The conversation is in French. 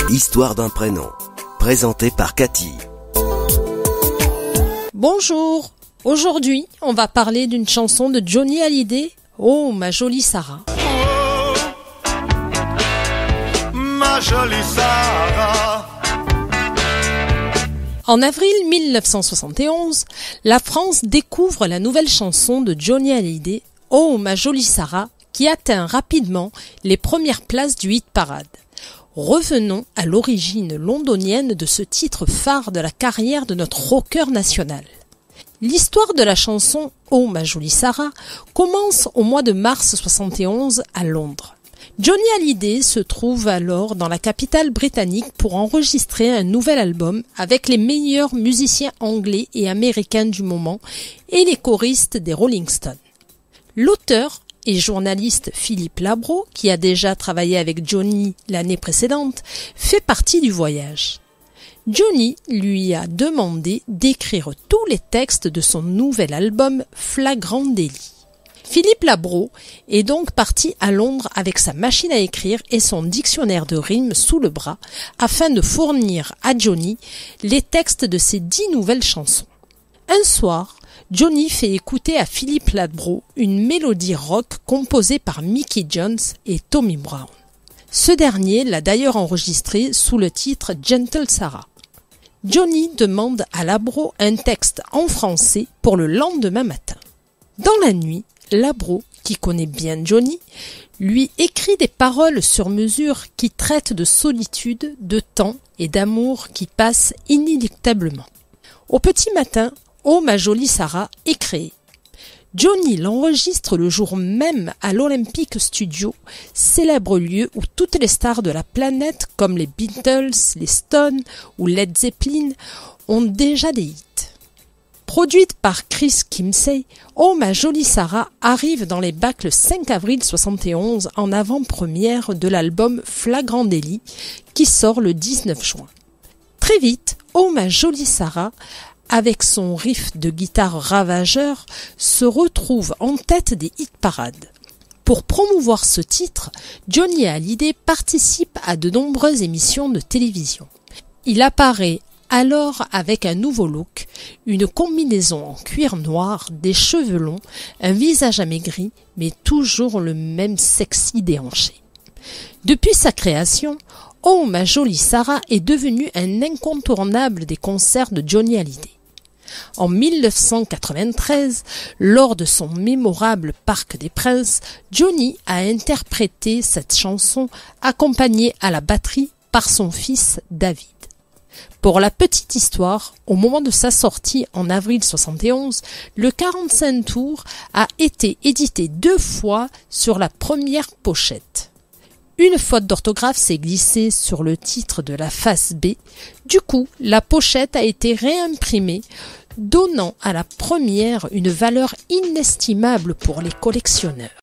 Histoire d'un prénom, présenté par Cathy. Bonjour, aujourd'hui on va parler d'une chanson de Johnny Hallyday, Oh ma jolie Sarah. Oh, ma jolie Sarah. En avril 1971, la France découvre la nouvelle chanson de Johnny Hallyday, Oh ma jolie Sarah, qui atteint rapidement les premières places du hit parade. Revenons à l'origine londonienne de ce titre phare de la carrière de notre rocker national. L'histoire de la chanson Oh ma jolie Sarah commence au mois de mars 71 à Londres. Johnny Hallyday se trouve alors dans la capitale britannique pour enregistrer un nouvel album avec les meilleurs musiciens anglais et américains du moment et les choristes des Rolling Stones. L'auteur et journaliste Philippe Labro, qui a déjà travaillé avec Johnny l'année précédente, fait partie du voyage. Johnny lui a demandé d'écrire tous les textes de son nouvel album Flagrant délit. Philippe Labro est donc parti à Londres avec sa machine à écrire et son dictionnaire de rimes sous le bras afin de fournir à Johnny les textes de ses 10 nouvelles chansons. Un soir, Johnny fait écouter à Philippe Labro une mélodie rock composée par Mickey Jones et Tommy Brown. Ce dernier l'a d'ailleurs enregistrée sous le titre Gentle Sarah. Johnny demande à Labro un texte en français pour le lendemain matin. Dans la nuit, Labro, qui connaît bien Johnny, lui écrit des paroles sur mesure qui traitent de solitude, de temps et d'amour qui passent inéluctablement. Au petit matin, Oh ma jolie Sarah est créée. Johnny l'enregistre le jour même à l'Olympic Studio, célèbre lieu où toutes les stars de la planète comme les Beatles, les Stones ou Led Zeppelin ont déjà des hits. Produite par Chris Kimsey, Oh ma jolie Sarah arrive dans les bacs le 5 avril 71 en avant-première de l'album Flagrant délit qui sort le 19 juin. Très vite, Oh ma jolie Sarah, avec son riff de guitare ravageur, se retrouve en tête des hit parades. Pour promouvoir ce titre, Johnny Hallyday participe à de nombreuses émissions de télévision. Il apparaît alors avec un nouveau look, une combinaison en cuir noir, des cheveux longs, un visage amaigri, mais toujours le même sexy déhanché. Depuis sa création, Oh ma jolie Sarah est devenu un incontournable des concerts de Johnny Hallyday. En 1993, lors de son mémorable Parc des Princes, Johnny a interprété cette chanson accompagnée à la batterie par son fils David. Pour la petite histoire, au moment de sa sortie en avril 71, le 45 tours a été édité 2 fois sur la première pochette. Une faute d'orthographe s'est glissée sur le titre de la face B. Du coup, la pochette a été réimprimée, donnant à la première une valeur inestimable pour les collectionneurs.